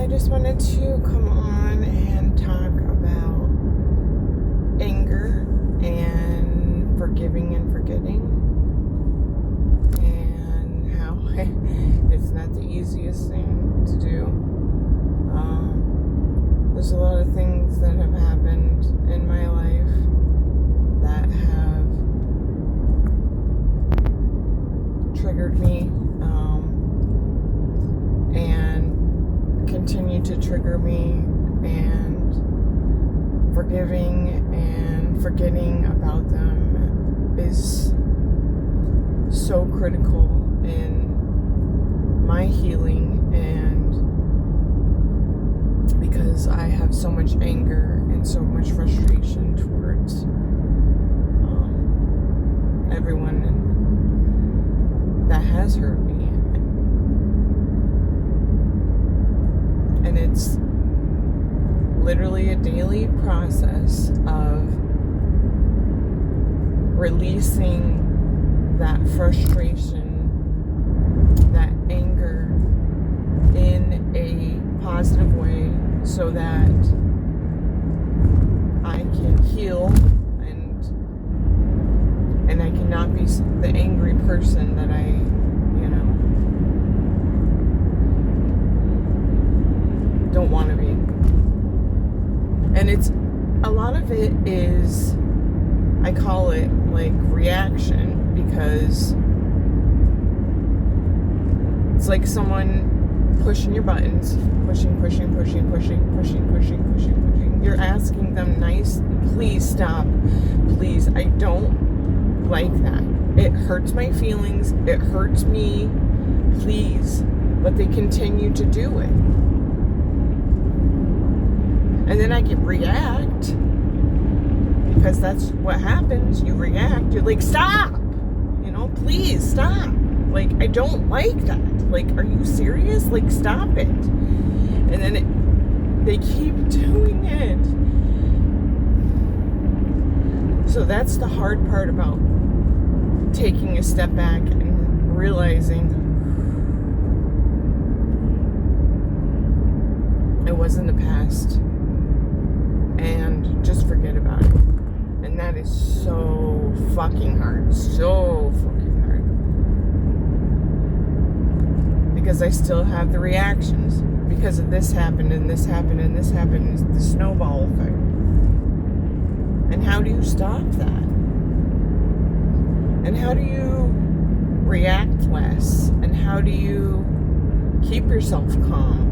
I just wanted to come on and talk about anger and forgiving and forgetting, and how it's not the easiest thing to do. There's a lot of things that have happened in my life that have triggered me, and continue to trigger me, and forgiving and forgetting about them is so critical in my healing, and because I have so much anger and so much frustration towards everyone that has hurt me. And it's literally a daily process of releasing that frustration, that anger in a positive way, so that I can heal and I cannot be the angry person that I don't want to be. And it's a lot of it is, I call it like reaction, because it's like someone pushing your buttons, pushing. You're asking them nicely, please stop, please, I don't like that. It hurts my feelings, it hurts me, please. But they continue to do it. And then I can react, because that's what happens. You react. You're like, stop! Please stop. Like, I don't like that. Like, are you serious? Like, stop it. And then they keep doing it. So that's the hard part about taking a step back and realizing it was in the past. And just forget about it. And that is so fucking hard. So fucking hard. Because I still have the reactions. Because of this happened, and this happened, and this happened. It's the snowball effect. And how do you stop that? And how do you react less? And how do you keep yourself calm?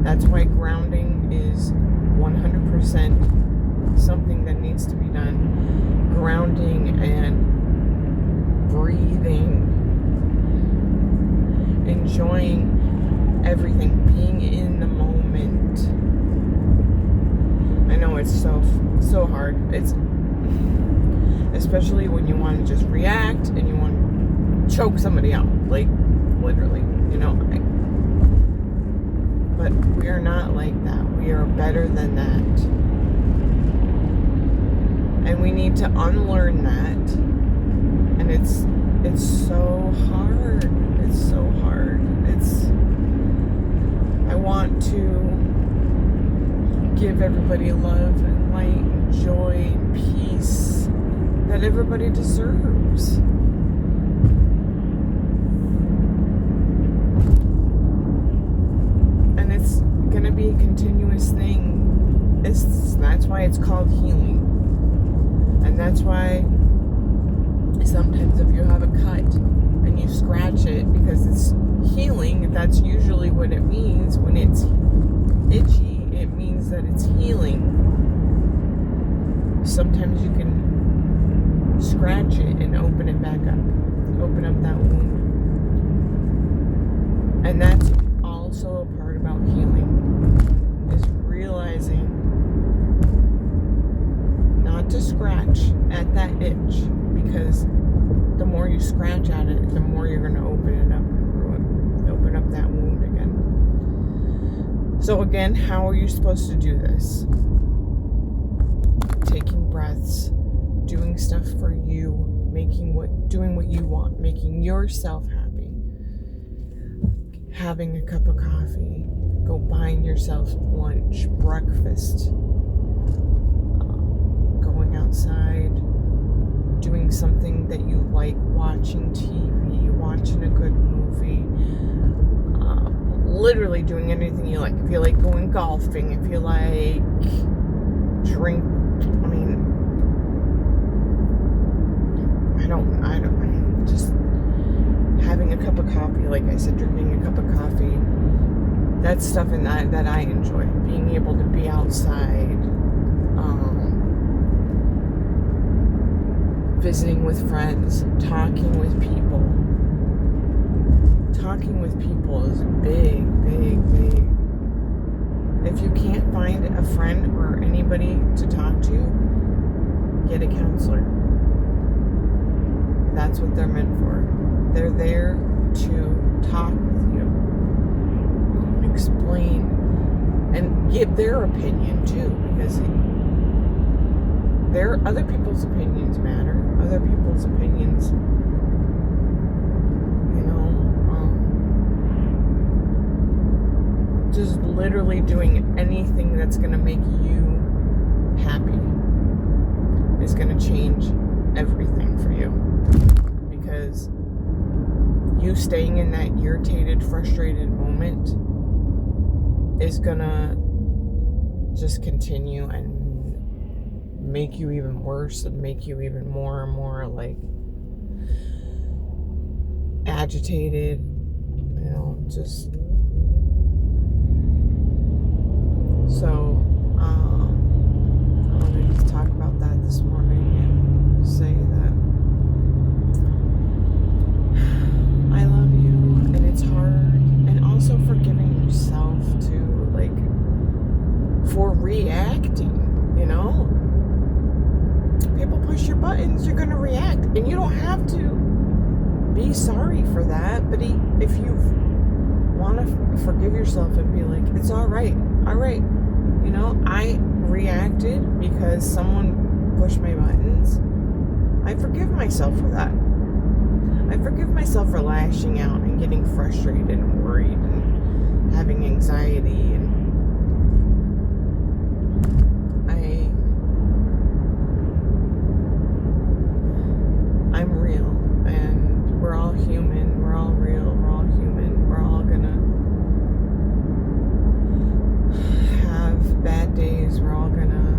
That's why grounding is 100% something that needs to be done. Grounding and breathing. Enjoying everything. Being in the moment. I know it's so hard. It's especially when you want to just react and you want to choke somebody out. Like, literally. But we are not like that. We are better than that. And we need to unlearn that. And it's so hard. It's so hard. I want to give everybody love and light and joy and peace that everybody deserves. It's going to be a continuous thing. That's why it's called healing. And that's why sometimes if you have a cut and you scratch it because it's healing, that's usually what it means. When it's itchy, it means that it's healing. Sometimes you can scratch it and open it back up. Open up that wound. And that's also a part about healing, is realizing not to scratch at that itch, because the more you scratch at it, the more you're going to open it up and open up that wound again. So again, how are you supposed to do this? Taking breaths, doing stuff for you, doing what you want, making yourself happy. having a cup of coffee, go buying yourself lunch, breakfast, going outside, doing something that you like, watching TV, watching a good movie, literally doing anything you like. If you like going golfing, if you like just having a cup of coffee, like I said, drinking a cup of coffee, that's stuff that I enjoy. Being able to be outside, visiting with friends, talking with people. Talking with people is big. If you can't find a friend or anybody to talk to, get a counselor. That's what they're meant for. They're there to talk with you, explain, and give their opinion too, because other people's opinions matter. Other people's opinions, just literally doing anything that's going to make you happy is going to change everything for you. Because you staying in that irritated, frustrated moment is going to just continue and make you even worse and make you even more and more like agitated, just so I wanted to talk about that this morning and say that I love you, and it's hard, and also forgiving yourself too, like for reacting. People push your buttons, you're gonna react, and you don't have to be sorry for that. But if you want to forgive yourself and be like, it's all right, I reacted because someone pushed my buttons. I forgive myself for that. I forgive myself for lashing out and getting frustrated and worried and having anxiety, and I'm real, and we're all human, we're all real, we're all human, we're all gonna have bad days, we're all gonna,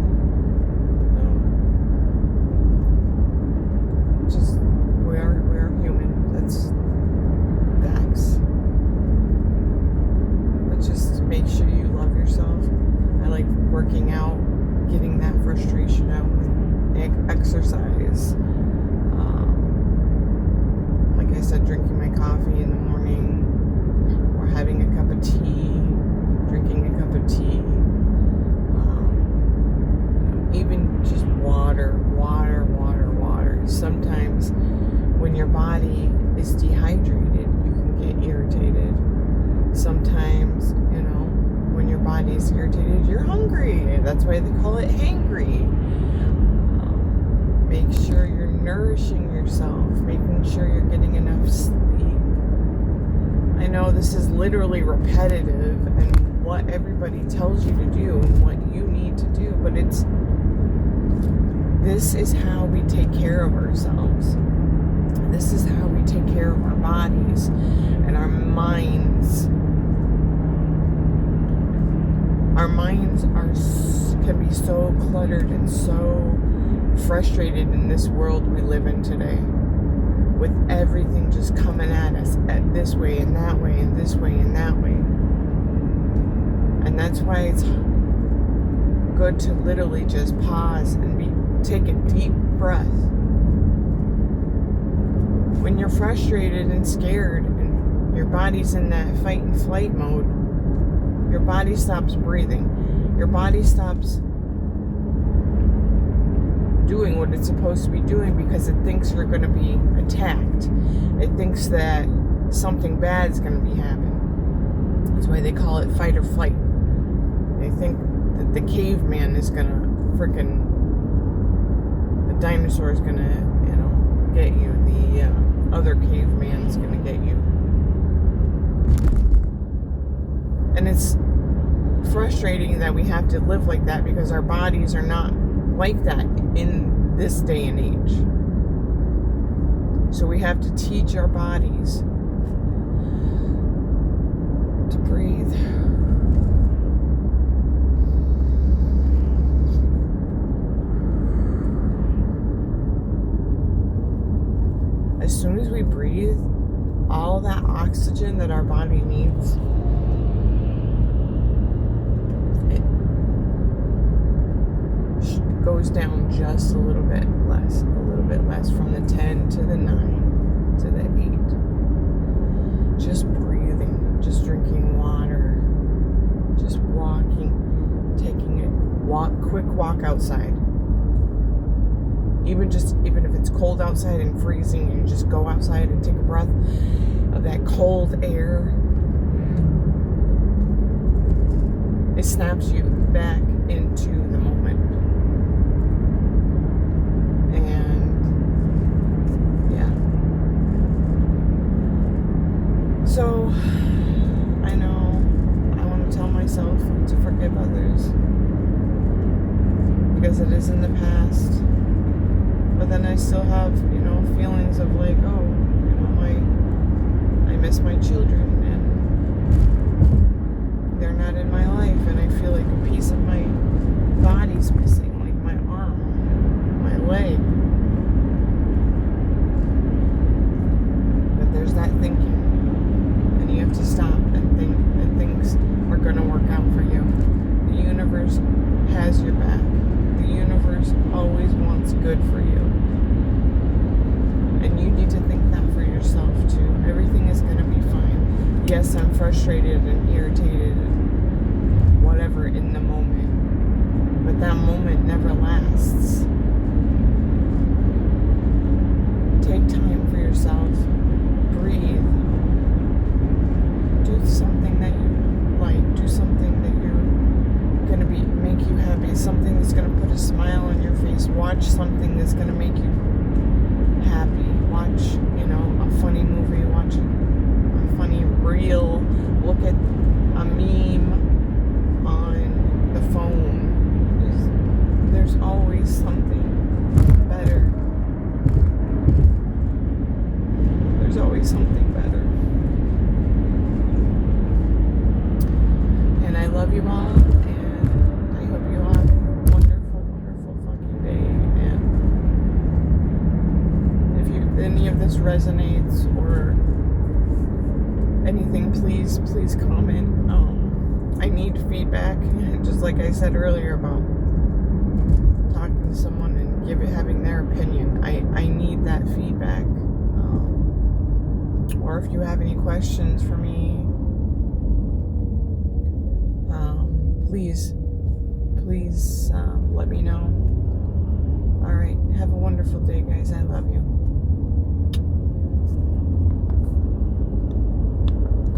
we are human, that's facts. But just make sure you love yourself. I like working out, getting that frustration out with exercise. Like I said, drinking my coffee in the morning, or having a cup of tea, drinking a cup of tea, even just water. Sometimes when your body is dehydrated, you can get irritated. Sometimes, when your body is irritated, you're hungry. That's why they call it hangry. Make sure you're nourishing yourself, making sure you're getting enough sleep. I know this is literally repetitive and what everybody tells you to do and what you need to do, but this is how we take care of ourselves. This is how we take care of our bodies and our minds. Our minds can be so cluttered and so frustrated in this world we live in today, with everything just coming at us at this way and that way and this way and that way. And that's why it's good to literally just pause and take a deep breath. When you're frustrated and scared and your body's in that fight and flight mode, your body stops breathing. Your body stops doing what it's supposed to be doing because it thinks you're going to be attacked. It thinks that something bad is going to be happening. That's why they call it fight or flight. They think that the caveman is going to the dinosaur is going to, get you. The other caveman is going to get you. frustrating that we have to live like that because our bodies are not like that in this day and age. So we have to teach our bodies to breathe. As soon as we breathe, all that oxygen that our body needs, it goes down just a little bit less from the 10 to the 9 to the 8. Just breathing, just drinking water, just walking, taking a quick walk outside. Even if it's cold outside and freezing, you just go outside and take a breath of that cold air. It snaps you back into the moment. And yeah. So I know I want to tell myself to forgive others because it is in the past. But then I still have, feelings of like, oh, I miss my children and they're not in my life, and I feel like a piece of my body's missing, like my arm, my leg. But there's that thinking, and you have to stop and think that things are going to work out for you. The universe has your back. The universe always wants good for you. And you need to think that for yourself too. Everything is going to be fine. Yes, I'm frustrated and irritated and whatever in the moment. But that moment never lasts. Take time for yourself. Breathe. Do something that you like. Do something that you're going to make you happy. Something that's going to put a smile on your face. Watch something that's going to make you happy. Watch, a funny movie. Watch a funny reel. Look at a meme on the phone. There's always something better. There's always something better. And I love you all. And I hope you all have a wonderful, wonderful fucking day. And if any of this resonates or anything, please comment. I need feedback, just like I said earlier about talking to someone and having their opinion. I need that feedback. Or if you have any questions for me, please let me know. All right, have a wonderful day, guys. I love you.